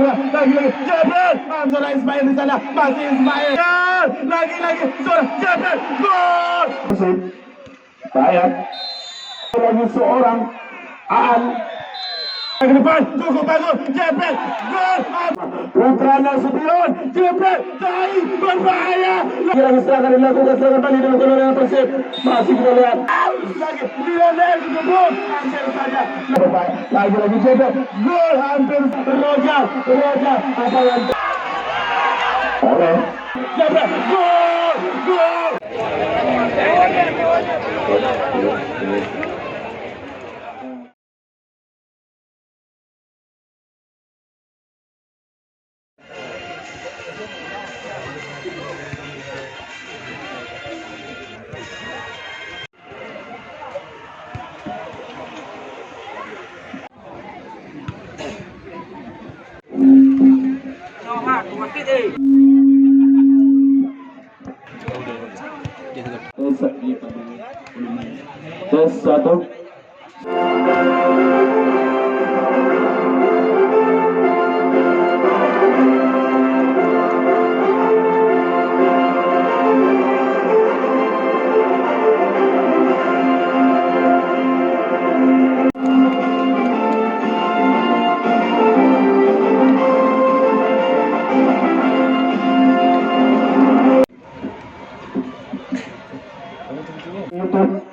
lagi Jebret, Zora Ismail di sana, masih Ismail, lagi Zora Jebret, gol. Bayar lagi seorang Aan ke depan, cukup bagus, Jebret, gol. Putra Nasution, Jebret, Zai berbahaya. Lagi serangan dilakukan, serangan balik dilakukan oleh Persib. Masih kita lihat lagi Lionel dijemput, hampir saja. Lagi Jebret, gol, hampir Roja apa yang oleh Jebret, gol. Tes satu.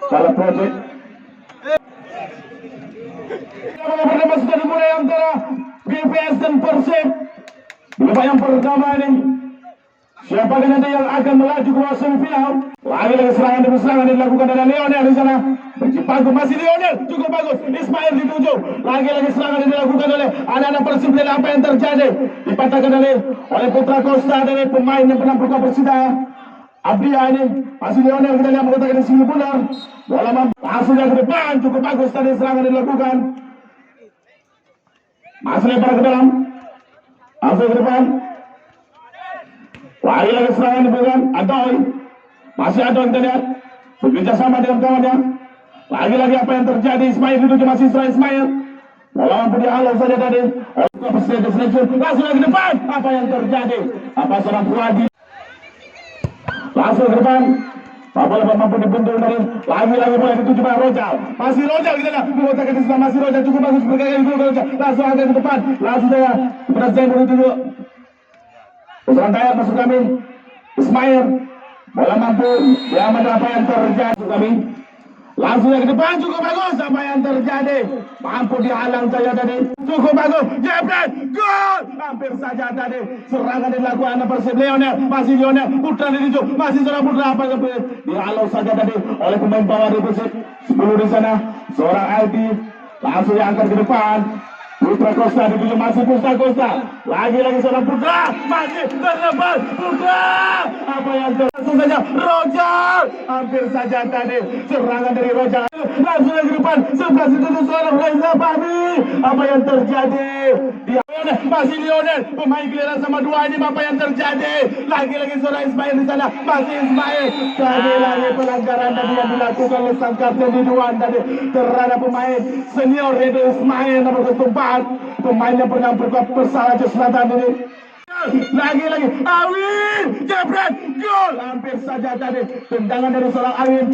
Salah project. Pertama sudah dimulai antara BPS dan Persib. Babak yang pertama ini, siapa nanti yang akan melaju ke semifinal? Lagi serangan demi serangan dilakukan oleh Lionel di sana. Bagus, masih Lionel, cukup bagus. Ismail dituju. Lagi serangan yang dilakukan oleh anak-anak Persib. Dan apa yang terjadi? Dipatahkan oleh Putra Costa dari pemain yang pernah berkuat Persida. Abdia ini masih Lionel, kita lihat mengatakan di sini benar. Bola langsung ke depan, cukup bagus tadi serangan dilakukan. Masih lebar ke dalam, langsung ke depan. Lagi serangan dilakukan. Adoy, masih Adoy, kita lihat bekerja sama dengan kawannya. Lagi apa yang terjadi? Ismail dituju, masih Ismail. Bola mampu dihalau saja tadi. Langsung lagi ke depan. Apa yang terjadi? Apa seorang Fuadi? Langsung ke depan. Bola mampu dibentuk dari lagi bola dituju pada Rojal. Masih Rojal, kita lihat mengatakan di sebelah, masih Rojal, cukup bagus berkali-kali Rojal. Langsung agak ke depan. Langsung saya kepada Zainul dituju. Usaha Tayar masuk kami. Ismail. Bola mampu diamankan, apa yang terjadi kami. Langsung ke depan, cukup bagus. Apa yang terjadi? Mampu dihalang saja tadi. Cukup bagus. Jebret, gol. Hampir saja tadi serangan dilakukan anak Persib. Lionel, masih Lionel. Putra dituju, masih seorang Putra. Apa yang dihalau saja tadi oleh pemain bawah di Persib. 10 di sana. Seorang Aldi langsung diangkat ke depan. Putra Costa dituju, masih Putra Costa. Lagi seorang Putra, masih terlepas Putra. Apa yang langsung saja Rojal. Hampir saja tadi serangan dari Rojal. Langsung ke depan, sebelah situ seorang Reza Fahmi. Apa yang terjadi? Masih Lionel, pemain giliran sama dua ini. Apa yang terjadi? Lagi seorang Ismail di sana, masih Ismail. Tadi lagi pelanggaran tadi yang dilakukan oleh sang kapten di Duan tadi terhadap pemain senior yaitu Ismail nomor ketupat. Pemain yang pernah berkuat Persala Selatan ini. Lagi Awin, Jebret, gol. Hampir saja tadi tendangan dari seorang Awin.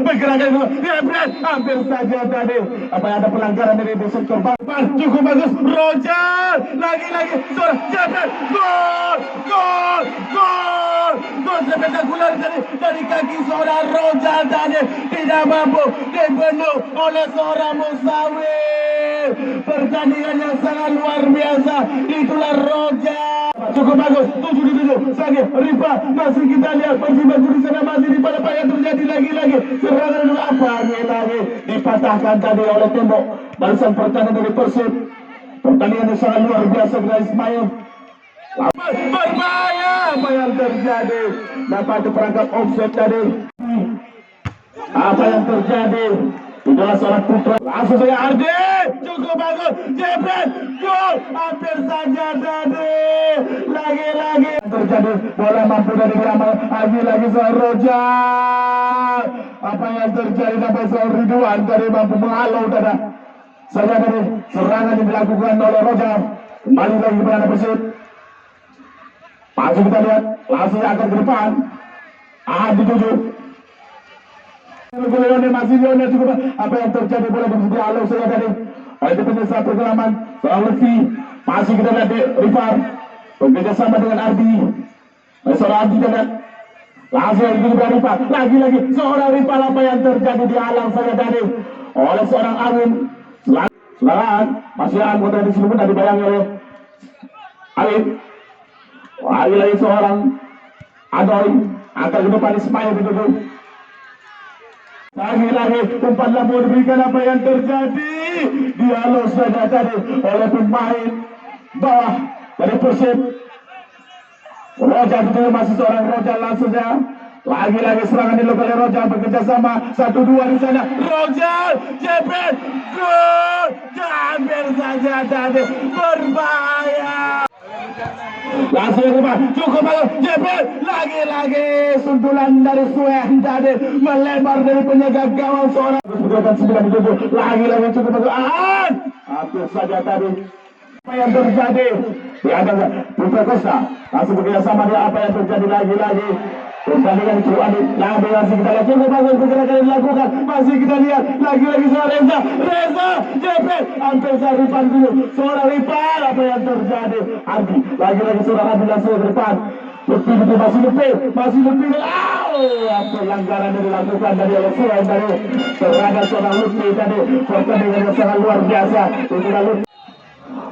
Bergerak dulu, Jebret, hampir saja tadi. Apa yang ada pelanggaran dari sektor depan? Cukup bagus, Rojal. Lagi seorang Jebret, gol spektakuler dari kaki seorang Rojal tadi. Tidak mampu dibunuh oleh seorang Musawir. Pertandingan yang sangat luar biasa. Itulah Rojal. Cukup bagus, 7-7. Sagi, Rifa, masih kita lihat Persib di sana, masih di pada yang terjadi lagi. Serangan dulu apa lagi dipatahkan tadi oleh tembok barisan pertahanan dari Persib. Pertandingan yang sangat luar biasa dari Ismail. Berbahaya, apa yang terjadi? Dapat diperangkap offset tadi. Apa yang terjadi? Itulah seorang Putra. Langsung saya Ardi, cukup bagus. Jebret, gol. Hampir saja tadi. Lagi terjadi bola mampu dari Ramal. Lagi seorang Rojal. Apa yang terjadi? Sampai seorang Ridwan tadi mampu menghalau dada. Saja tadi serangan yang dilakukan oleh Rojal. Kembali lagi kepada Persib. Masih kita lihat, langsung akan ke depan. Dituju. Lionel masih Lionel cukup. Apa yang terjadi bola begitu halus saja tadi. Oleh defensa pergelaman seorang Lutfi. Masih kita lihat Rifar bekerja sama dengan Ardi. Seorang Ardi kita lihat. Langsung lagi kepada Rifar. Lagi-lagi seorang Rifar, apa yang terjadi di alam saja tadi oleh seorang Arwin. Selangan masih anggota di sini pun tadi dibayangi oleh Arwin. Lagi-lagi seorang Adoy akan ke depan Ismail ditutup. Lagi-lagi umpan lambung diberikan, apa yang terjadi dihalus saja tadi oleh pemain bawah dari Persib. Roja itu masih seorang Roja, langsung saja lagi-lagi serangan dilakukan oleh Roja, bekerja sama 1-2 di sana. Roja jepit gol, hampir saja tadi berbahaya. Langsung ke depan, cukup bagus, jepit lagi-lagi sundulan dari Suen tadi melebar dari penjaga gawang seorang. Lagi-lagi cukup bagus, hampir saja tadi. Apa yang terjadi? Ada Putra Costa langsung bekerja sama dia, apa yang terjadi lagi-lagi pertandingan itu masih kita lihat cukup bagus pergerakan yang dilakukan, masih kita lihat lagi-lagi seorang Reza jepit hampir saja Rifan dulu, seorang Rifan, apa yang terjadi? Ardi lagi-lagi seorang Ardi langsung ke depan. Lutfi itu masih Lutfi pelanggaran yang dilakukan dari oleh Suen dari terhadap seorang Lutfi tadi. Pertandingan yang sangat luar biasa itu Lutfi.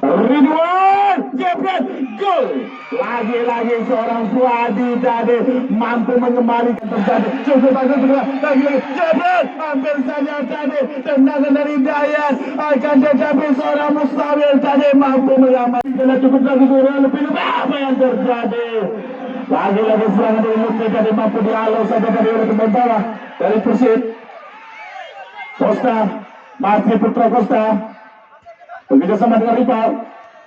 Ridwan jepit gol, lagi-lagi seorang Fuadi tadi mampu mengembalikan terjadi cukup bagus lagi-lagi jepit hampir saja tadi tendangan dari Dayan, akan tetapi seorang Mustawil tadi mampu mengamankan cukup bagus. Lebih apa yang terjadi? Lagi-lagi serangan dari Lutfi tadi mampu dihalus saja dari oleh pemain bawah dari Persib. Costa masih Putra Costa bekerja sama dengan Rifal,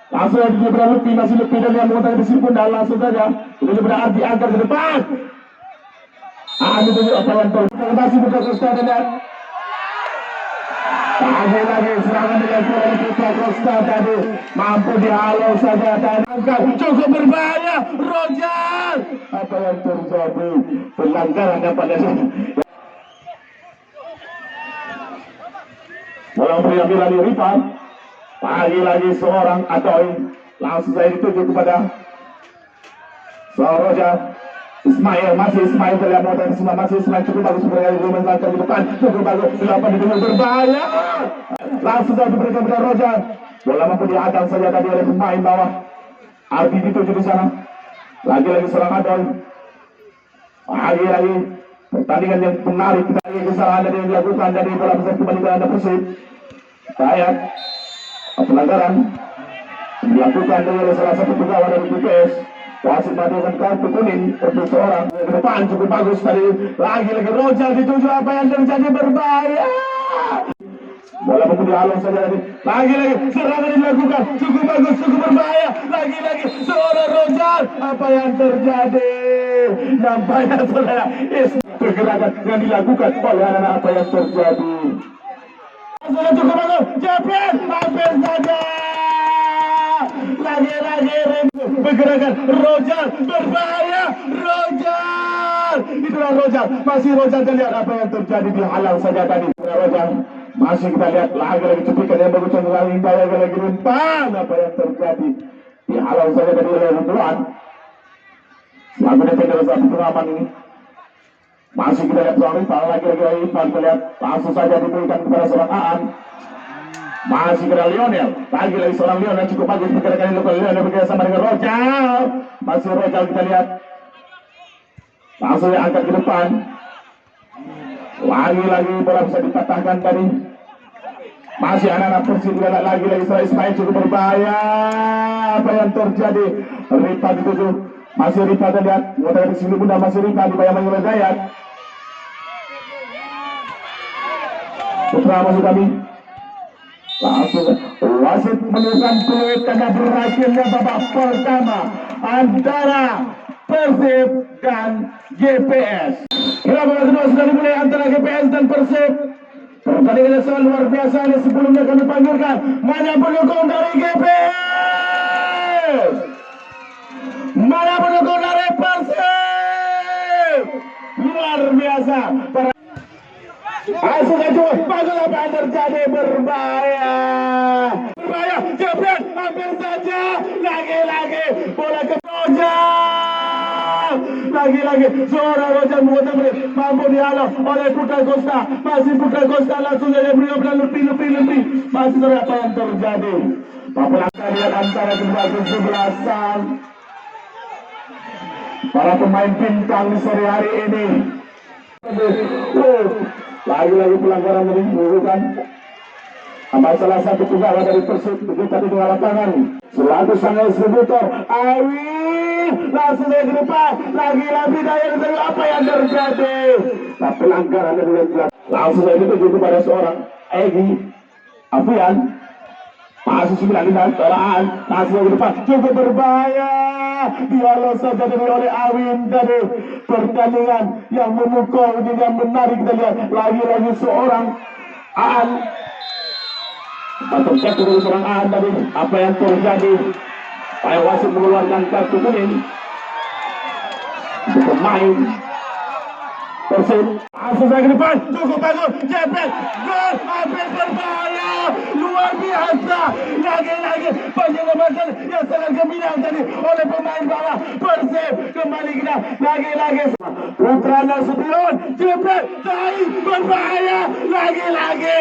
langsung lagi kepada Lutfi, masih Lutfi dan yang mengatakan di sini pun dan langsung saja kepada Ardi angkat ke depan. Itu apa yang terjadi? Masih Putra Costa dan lagi-lagi serangan dengan Putra Costa tadi mampu dihalau saja dan angkat cukup berbahaya. Roger, apa yang terjadi? Pelanggaran pada sini. Bola diambil dari Rifal. Lagi-lagi seorang Adoy langsung saya dituju kepada seorang Roja. Ismail, masih Ismail terlihat motor semua, masih Ismail cukup bagus berkali memenangkan di depan, cukup bagus dilakukan di berbahaya. Langsung saja diberikan kepada Roja. Bola mampu dihadang saja tadi oleh pemain bawah. Ardi dituju di sana. Lagi-lagi seorang Adoy. Lagi-lagi pertandingan yang menarik, kita lagi kesalahan yang dilakukan dari bola besar kembali ke anda Persib. Kayak pelanggaran dilakukan oleh salah satu pegawai dari BPS. Wasit melakukan kartu kuning untuk seorang ke depan cukup bagus tadi. Lagi-lagi Roja dituju, apa yang terjadi berbahaya. Bola mampu dihalus saja tadi. Lagi-lagi serangan dilakukan cukup bagus, cukup berbahaya. Lagi-lagi seorang Roja, apa yang terjadi? Nampaknya saudara pergerakan yang dilakukan oleh anak-anak, apa yang terjadi? Cukup bagus, jepit hampir saja. Lagi-lagi pergerakan Roger berbahaya. Roger, itulah Roger, masih Roger. Lihat apa yang terjadi, dihalang saja tadi Roger. Masih kita lihat lagi-lagi cuplikan yang bagus sekali, lagi-lagi umpan, apa yang terjadi, dihalang saja tadi oleh Ridwan. Lagu defender saat pengaman ini. Masih kita lihat seorang Rifal, lagi-lagi kita lihat langsung saja diberikan kepada seorang Aan. Masih kepada Lionel, lagi-lagi seorang Lionel cukup bagus pergerakan ini. Lionel bekerja sama dengan Rojal, masih Rojal kita lihat langsung angkat ke depan. Lagi-lagi bola bisa dipatahkan tadi. Masih anak-anak Persib lagi-lagi seorang Ismail cukup berbahaya. Apa yang terjadi? Rifal dituju. Masih Rifat lihat, mengatakan di sini bunda masih Rifat dibayang oleh Dayat. Putra masuk kami. Langsung wasit menunjukkan peluit karena berakhirnya babak pertama antara Persib dan GPS. Kira babak kedua sudah dimulai antara GPS dan Persib. Pertandingan yang sangat luar biasa ini. Sebelumnya kami panggilkan mana pendukung dari GPS. Mana pendukung dari Persib? Luar biasa. Langsung aja, bagus apa yang terjadi, berbahaya. Berbahaya, jebret, hampir saja. Lagi-lagi, bola ke Rojan. Lagi-lagi, seorang Rojan mampu dihalau oleh Putra Costa. Masih Putra Costa langsung saja beliau lebih. Masih tahu apa yang terjadi. Pelanggaran lihat antara kedua kesebelasan. Para pemain bintang di sore hari ini. Lagi-lagi pelanggaran dari bukan salah satu pegawai dari Persib kita di tengah lapangan selaku sang distributor Awi langsung ke depan lagi-lagi daya dari apa yang terjadi. Nah, pelanggaran dari langsung saja dituju kepada seorang Egi Afian masih 9 kendaraan langsung ke depan cukup berbahaya. Dihalau saja oleh Awin dari pertandingan yang memukau ini yang menarik. Kita lihat lagi-lagi seorang Aan atau jatuh dari seorang Aan tadi. Apa yang terjadi? Pak wasit mengeluarkan kartu kuning untuk pemain Persib. Langsung ke depan, cukup bagus, jepret, gol, hampir berbahaya, luar biasa. Lagi-lagi penyelamatan yang sangat gembira tadi oleh pemain bawah Persib. Kembali kita lagi-lagi Putra Nasution, jepret, tahi, berbahaya, lagi-lagi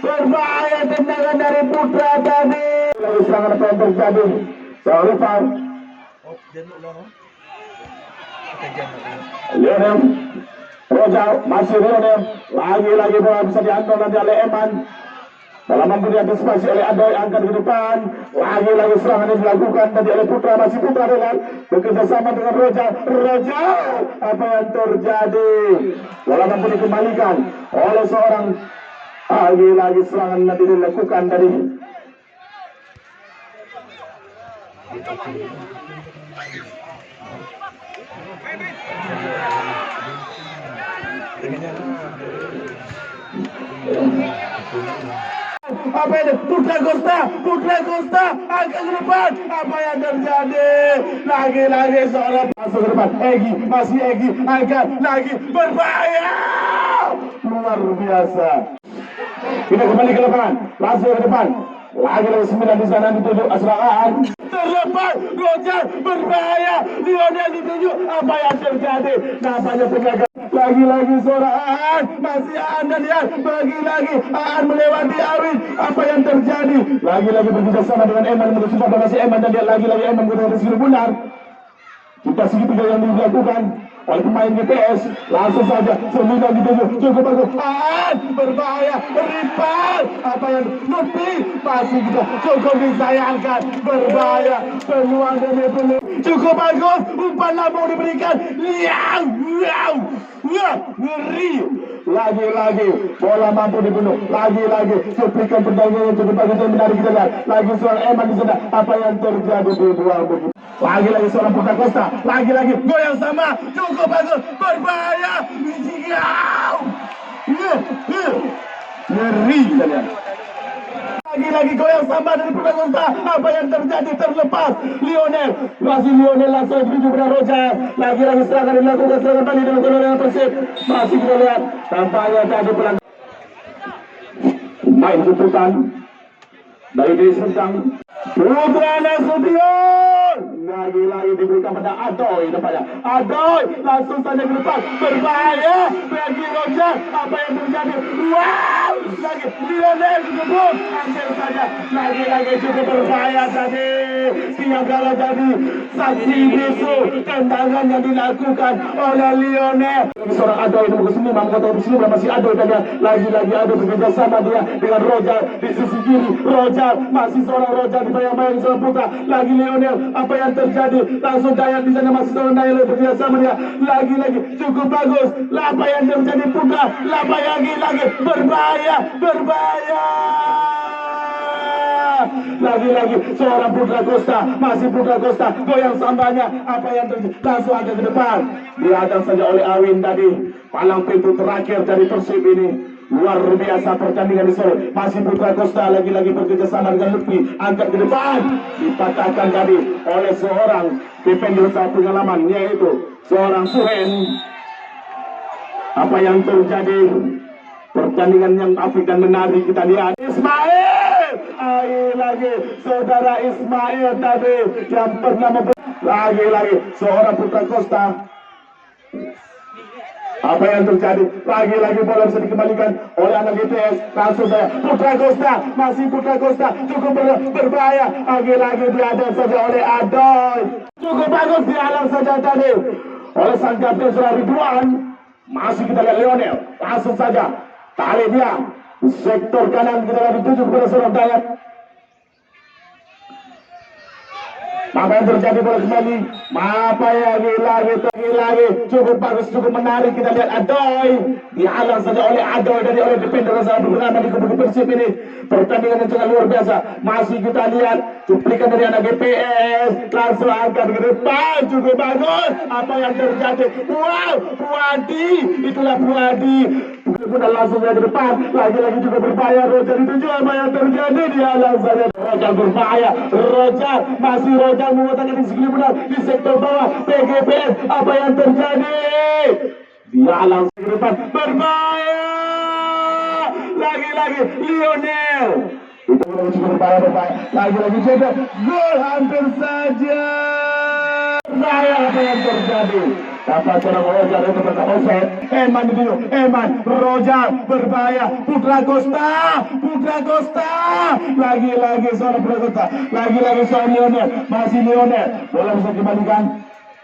berbahaya tendangan dari Putra tadi. Lalu serangan apa yang terjadi? Sorry Pak. Lionel Roja masih Lionel lagi-lagi bola bisa diambil nanti oleh Eman. Bola mampu diantisipasi oleh Adoy, angkat ke depan. Lagi-lagi serangan yang dilakukan tadi oleh Putra, masih Putra dengan bekerja sama dengan Roja. Apa yang terjadi? Bola mampu dikembalikan oleh seorang. Lagi-lagi serangan nanti dilakukan tadi. Apa itu? Putra Costa angkat ke depan. Apa yang terjadi? Lagi-lagi seorang masuk ke depan. Masih Egi angkat lagi, berbahaya, luar biasa. Kita kembali ke lapangan, langsung ke depan. Lagi-lagi 9 di sana dituju Asraan. Terlepas Roger, berbahaya. Lionel dituju. Apa yang terjadi? Nampaknya penjaga. Lagi-lagi seorang Aan, masih Aan dan Yan. Lagi-lagi Aan melewati Awin. Apa yang terjadi? Lagi-lagi berpisah sama dengan Eman. Menurut sebab masih Eman dan dia lagi-lagi Eman menggunakan skill benar. Kita segitiga yang dilakukan oleh pemain GPS. Langsung saja 9 dituju, cukup bagus. Aan berbahaya, Ripal. Apa yang lebih masih kita cukup disayangkan, berbahaya, peluang demi peluang. Cukup bagus, umpan lambung diberikan. Ngeri. Lagi-lagi bola mampu dibunuh. Lagi-lagi cuplikan pertandingan yang cukup bagus dan menarik kita lihat. Lagi seorang Eman di sana. Apa yang terjadi di buang begitu? Lagi-lagi seorang Putra Costa. Lagi-lagi gol yang sama. Cukup bagus, berbahaya. Ngeri kita lihat. Lagi-lagi gol yang sama dari Putra Costa. Apa yang terjadi? Terlepas Lionel. Masih Lionel langsung menuju kepada Roger. Lagi-lagi serangan dilakukan, serangan balik dilakukan oleh Persib. Masih kita lihat tampaknya tadi pelanggaran. Main putusan dari Desi Serdang. Putra Nasution lagi-lagi diberikan pada Adoy. Nampaknya Adoy langsung saja ke depan, berbahaya bagi Roger. Apa yang terjadi? Wow, lagi Lionel disebut, hampir saja. Lagi-lagi cukup berbahaya tadi. Tiangkala tadi saksi bisu tendangan yang dilakukan oleh Lionel. Seorang Adoy itu kesini, mengatakan di sini masih Adoy dan lagi-lagi Adoy bekerja sama dia dengan Roger di sisi kiri. Roger masih seorang Roger dibayang-bayang seorang Putra. Lagi Lionel, apa yang terjadi? Langsung Dayat di sana, masih seorang Dayat bekerja sama dia. Lagi-lagi cukup bagus. Apa yang terjadi Putra? Lagi-lagi berbahaya. Lagi-lagi seorang Putra Costa, masih Putra Costa, goyang sambanya. Apa yang terjadi? Langsung angkat ke depan. Dihadang saja oleh Awin tadi. Palang pintu terakhir dari Persib ini. Luar biasa pertandingan di sore. Masih Putra Costa lagi-lagi bekerjasama dengan Lutfi. Angkat ke depan. Dipatahkan tadi oleh seorang defender saat pengalaman, yaitu seorang Suhen. Apa yang terjadi? Pertandingan yang apik dan menarik kita lihat. Ismail! Lagi saudara Ismail tadi yang pernah lagi seorang Putra Costa. Apa yang terjadi? Lagi-lagi bola bisa dikembalikan oleh anak GTS. Langsung saya Putra Costa, masih Putra Costa, cukup berbahaya. Lagi-lagi diadang saja oleh Adoy. Cukup bagus diadang saja tadi oleh sang kapten Ridwan. Masih kita lihat Lionel, langsung saja tarik dia di sektor kanan, kita lihat dituju kepada seorang Dayat. Apa yang terjadi bola kembali? Apa yang lagi cukup bagus, cukup menarik. Kita lihat Adoy dihalang saja oleh Adoy dari oleh defender saat bernama di kubu Persib ini. Pertandingan yang sangat luar biasa. Masih kita lihat cuplikan dari anak GPS, langsung angkat ke depan, cukup bagus. Apa yang terjadi? Wow, Puadi, itulah Puadi. Sudah langsung ke depan, lagi-lagi juga berbahaya. Roger dituju, apa yang terjadi? Dihalang saja. Roger berbahaya. Roger masih Roger mengatakan di segi benar di sektor bawah PGPS. Apa yang terjadi? Dihalang ke depan, berbahaya. Lagi-lagi Lionel. Itu cukup berbahaya. Lagi-lagi juga gol hampir saja. Berbahaya apa yang terjadi? Dapat seorang Roger itu berkata offset. Eman dulu, Eman, Roger berbahaya. Putra Costa. Lagi-lagi seorang Putra Costa. Lagi-lagi seorang Lionel. Masih Lionel. Bola bisa dikembalikan.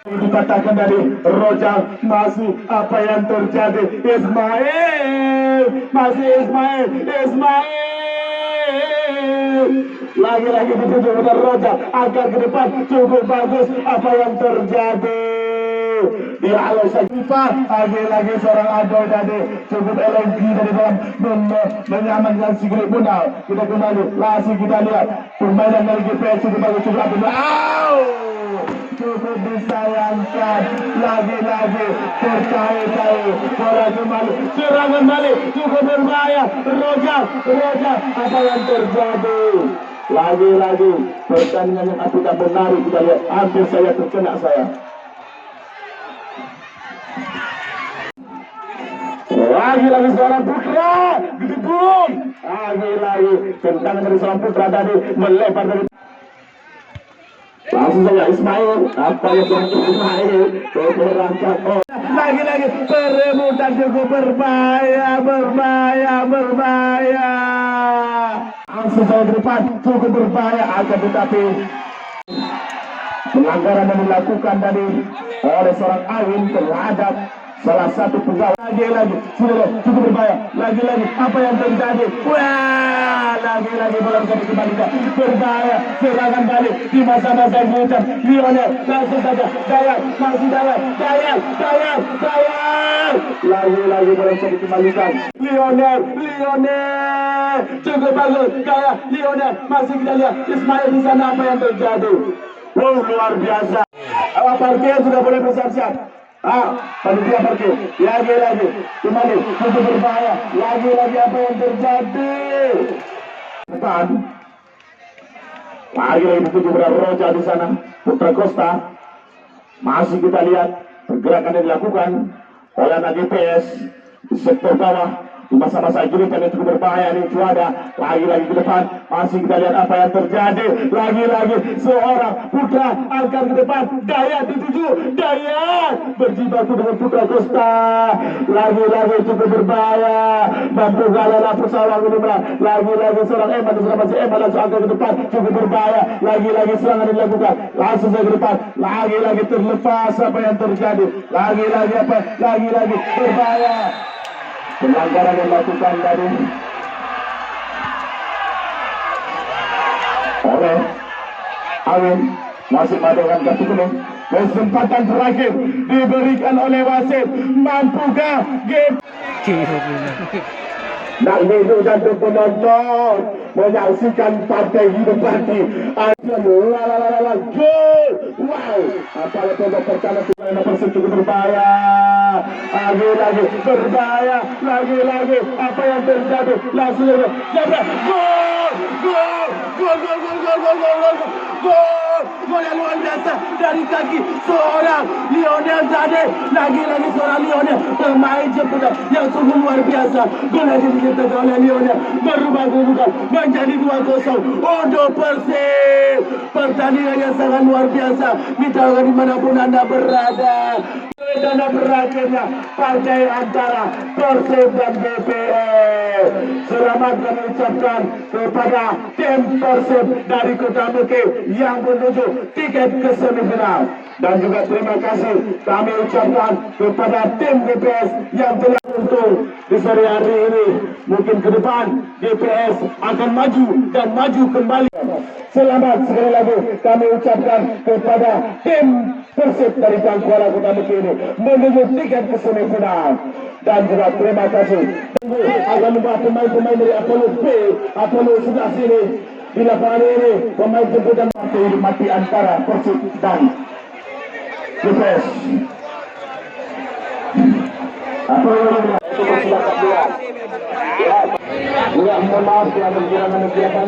Dikatakan dari Roger. Masih apa yang terjadi? Ismail. Masih Ismail. Lagi-lagi dituju kepada Roger. Angkat ke depan. Cukup bagus. Apa yang terjadi? Dia alau saja. Lagi-lagi seorang Adoy tadi cukup elegan dari dalam menyamankan si Greg Bundal. Kita kembali, langsung kita lihat permainan dari GPS cukup bagus, cukup apik. Cukup disayangkan. Lagi-lagi terkait-kait bola kembali, serangan balik cukup berbahaya. Roger, apa yang terjadi? Lagi-lagi pertandingan yang apik dan menarik. Kita lihat, hampir saya terkena saya. Lagi-lagi seorang Putra gedebung. Lagi-lagi tendangan dari seorang Putra tadi melebar dari langsung saja Ismail. Apa yang terjadi Ismail? Berangkat. Lagi-lagi perebutan cukup berbahaya. Langsung saja ke depan cukup berbahaya, akan tetapi pelanggaran yang dilakukan tadi oleh seorang Awin terhadap salah satu pegawai. Lagi-lagi sudah cukup berbahaya. Lagi-lagi apa yang terjadi? Wah, lagi-lagi bola bisa dikembalikan. Berbahaya, serangan balik di masa-masa hujan. Lionel langsung saja Dayat, masih Dayat. Lagi-lagi bola bisa dikembalikan. Lionel cukup bagus. Dayat, Lionel masih kita lihat Ismail di sana. Apa yang terjadi? Wow, luar biasa. Awak parkir sudah boleh bersiap-siap. Panitia parkir. Lagi-lagi kembali cukup berbahaya. Lagi-lagi apa yang terjadi? Depan. Lagi-lagi dituju kepada Roger di sana. Putra Costa. Masih kita lihat pergerakan yang dilakukan oleh anak GPS di sektor bawah. Di masa-masa juritan yang cukup berbahaya ini Cuada. Lagi-lagi ke depan, masih kita lihat apa yang terjadi. Lagi-lagi seorang Putra angkat ke depan. Dayat dituju, Dayat berjibaku dengan Putra Costa. Lagi-lagi cukup berbahaya. Mampu galah persawang ini menang. Lagi-lagi seorang Eman, masih Eman langsung angkat ke depan, cukup berbahaya. Lagi-lagi serangan dilakukan, langsung saja ke depan. Lagi-lagi terlepas apa yang terjadi. Lagi-lagi berbahaya. Pelanggaran yang dilakukan tadi oleh Awin, masih mengadakan kartu kuning. Kesempatan terakhir diberikan oleh wasit. Mampukah game? Nak minum dan penonton menyaksikan partai hidup parti. Gol! Wow! Apalagi babak pertama Sumaila Persib cukup berbahaya. Lagi-lagi berbahaya. Lagi-lagi apa yang terjadi? Langsung jabrak. Gol! Gol! Gol! Gol! Gol! Gol! Gol! Gol! Gol! Gol! Gol yang luar biasa dari kaki seorang Lionel Zade. Lagi-lagi seorang Lionel pemain Jepang yang sungguh luar biasa. Gol yang dicetak oleh Lionel berubah kedudukan menjadi 2-0 untuk Persib. Pertandingan yang sangat luar biasa. Kita dimanapun Anda berada. Dan berakhirnya partai antara Persib dan BPS. Selamat kami ucapkan kepada tim Persib dari Kota Bukit yang menuju tiket ke semifinal. Dan juga terima kasih kami ucapkan kepada tim BPS yang telah untung di sore hari ini. Mungkin ke depan BPS akan maju dan maju kembali. Selamat sekali lagi kami ucapkan kepada tim Persib dari Bangkuala Kota Bukit ini menuju tiket ke semifinal. Dan juga terima kasih akan membawa pemain-pemain dari Apollo B, Apollo sudah sini di lapangan ini. Pemain jemputan mati antara Persib dan BPS. Apollo silakan dia. Ya, mohon maaf yang berkira-kira